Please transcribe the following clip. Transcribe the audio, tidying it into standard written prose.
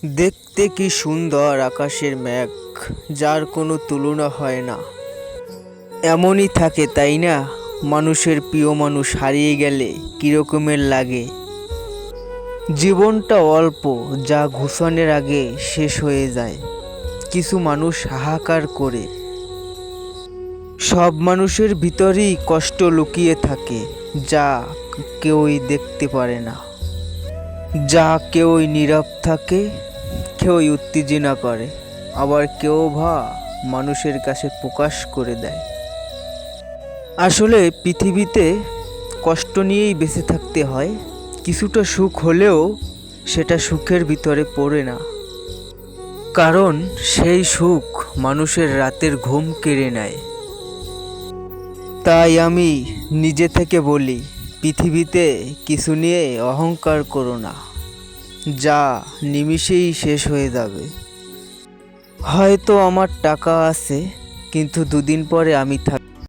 দেখতে কি সুন্দর আকাশের মেঘ, যার কোনো তুলনা হয় না। এমনই থাকে তাই না? মানুষের প্রিয় মানুষ হারিয়ে গেলে কীরকমের লাগে। জীবনটা অল্প, যা ঘুষণের আগে শেষ হয়ে যায়। কিছু মানুষ হাহাকার করে। সব মানুষের ভিতরেই কষ্ট লুকিয়ে থাকে, যা কেউই দেখতে পারে না। যা কেউই নীরব থাকে, কেউই উত্তেজনা করে, আবার কেউ মানুষের কাছে প্রকাশ করে দেয়। আসলে পৃথিবীতে কষ্ট নিয়েই বেঁচে থাকতে হয়। কিছুটা সুখ হলেও সেটা সুখের ভিতরে পড়ে না, কারণ সেই সুখ মানুষের রাতের ঘুম কেড়ে নেয়। তাই আমি নিজে থেকে বলি, পৃথিবীতে কিছু নিয়ে অহংকার করো না, যা নিমিষেই শেষ হয়ে যাবে। হয়তো আমার টাকা আছে, কিন্তু দুদিন পরে আমি থাকব